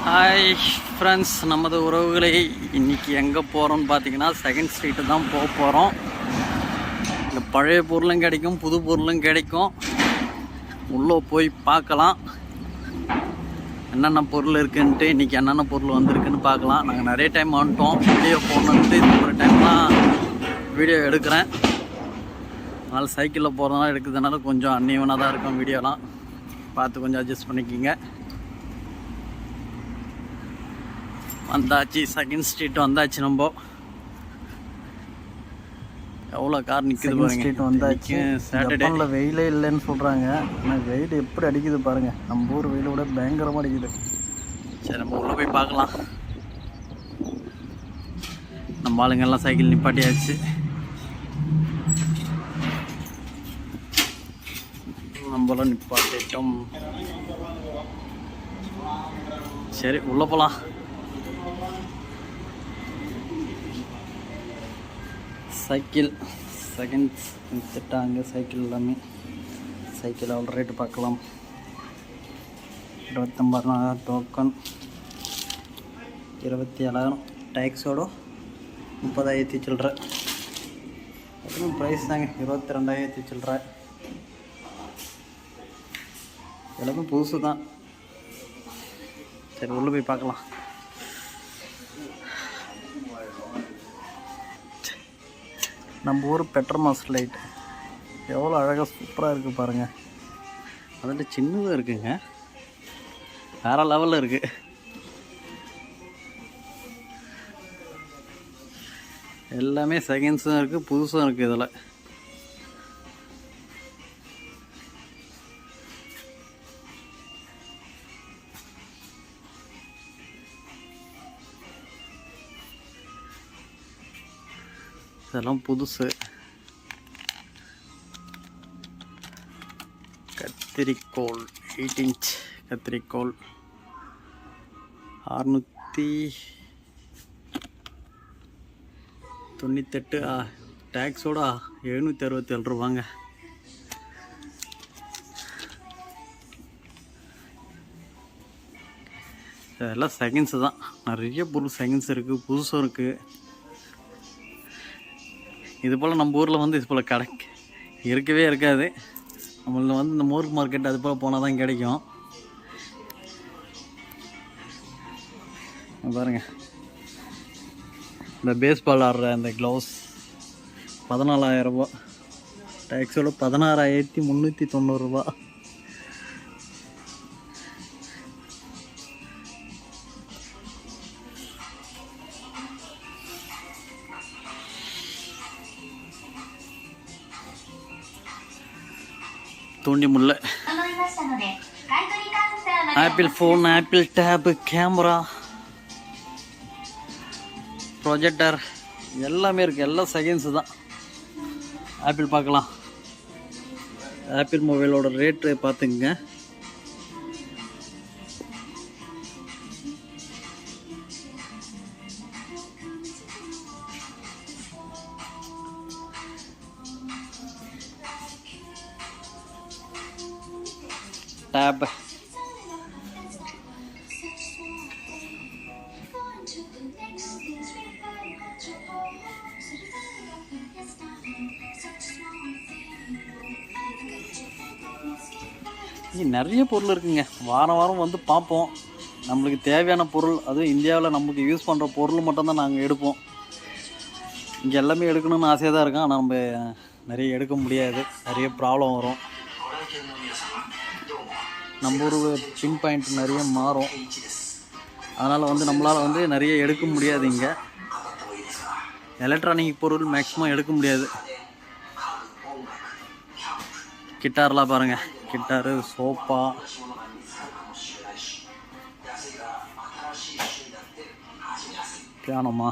Hi friends, நமது உறவுகளை இன்றைக்கி எங்கே போகிறோன்னு பார்த்தீங்கன்னா செகண்ட் ஸ்ட்ரீட்டு தான் போக போகிறோம். இங்கே பழைய பொருளும் கிடைக்கும், புது பொருளும் கிடைக்கும். உள்ளே போய் பார்க்கலாம் என்னென்ன பொருள் இருக்குன்ட்டு. இன்றைக்கி என்னென்ன பொருள் வந்திருக்குன்னு பார்க்கலாம். நாங்கள் நிறைய டைம் வந்துட்டோம், வீடியோ போகணுன்ட்டு இது ஒரு டைம்லாம் வீடியோ எடுக்கிறேன். அதனால் சைக்கிளில் போகிறதுனால எடுக்கிறதுனால கொஞ்சம் அன்னியவனாக தான் இருக்கும். வீடியோலாம் பார்த்து கொஞ்சம் அட்ஜஸ்ட் பண்ணிக்கிங்க. வந்தாச்சு, செகண்ட் ஸ்ட்ரீட் வந்தாச்சு. நம்ம எவ்வளோ கார் நிற்குது பாருங்க. ஸ்ட்ரீட் வந்தாச்சு. சாட்டர்டேல வெயிலே இல்லைன்னு சொல்கிறாங்க, ஆனால் வெயில் எப்படி அடிக்குது பாருங்கள். நம்ம ஊர் வெயிலை விட பயங்கரமாக அடிக்குது. சரி, நம்ம உள்ளே போய் பார்க்கலாம். நம்ம ஆளுங்கெல்லாம் சைக்கிள் நிப்பாட்டியாச்சு. நம்மளும் நிப்பாட்டிட்டோம். சரி, உள்ளே போகலாம். சைக்கிள் செகண்ட் திட்டாங்க. சைக்கிள் எல்லாமே சைக்கிள் அவ்வளோ ரேட்டு பார்க்கலாம். 29,000 டோக்கன், 27,000 டேக்ஸோட 30,000 சில்லற. அதுவும் ப்ரைஸ் தாங்க, 22,000 சில்லற. எல்லாமே புதுசு தான். சரி, உள்ளே போய் பார்க்கலாம். நம்ம ஊர் பெட்ரோமாஸ் லைட் எவ்வளோ அழகாக சூப்பராக இருக்குது பாருங்கள். அதில் சின்னதாக இருக்குங்க, வேறு லெவலில் இருக்குது. எல்லாமே செகண்ட்ஸும் இருக்குது, புதுசும் இருக்குது. இதில் இதெல்லாம் புதுசு. கத்திரிக்கோல் 8 இன்ச் கத்திரிக்கோல் 698, டேக்ஸோட 767 ரூபாங்க. இதெல்லாம் செகண்ட்ஸு தான். நிறைய பொருள் செகண்ட்ஸ் இருக்குது, புதுசும் இருக்குது. இது போல் நம்ம ஊரில் வந்து இது போல் கடை இருக்கவே இருக்காது. நம்மள வந்து இந்த மோர்க் மார்க்கெட் அது போல் போனால் தான் கிடைக்கும். பாருங்கள், இந்த பேஸ்பால் ஆடுற அந்த க்ளவுஸ் 14,000 ரூபா, டேக்ஸோட 16,390 ரூபா. தூண்டி முல்லை, Apple phone, Apple tab, camera, projector எல்லாமே இருக்குது. எல்லாம் செகண்ட்ஸு தான். ஆப்பிள் பார்க்கலாம். ஆப்பிள் மொபைலோட ரேட்டு பார்த்துங்க. டேப் நிறைய பொருள் இருக்குங்க. வாரம் வாரம் வந்து பார்ப்போம். நம்மளுக்கு தேவையான பொருள், அதுவும் இந்தியாவில் நமக்கு யூஸ் பண்ணுற பொருள் மட்டும்தான் நாங்கள் எடுப்போம். இங்கே எல்லாமே எடுக்கணும்னு ஆசையாக தான் இருக்கும், ஆனால் நம்ம நிறைய எடுக்க முடியாது. நிறைய ப்ராப்ளம் வரும். நம்ம ஊர் பின் பாயிண்ட் நிறைய மாறும். அதனால் வந்து நம்மளால் வந்து நிறைய எடுக்க முடியாது. இங்கே எலக்ட்ரானிக் பொருள் மேக்ஸிமம் எடுக்க முடியாது. கிட்டார்லாம் பாருங்கள், கிட்டாரு, சோஃபா, பியானோமா,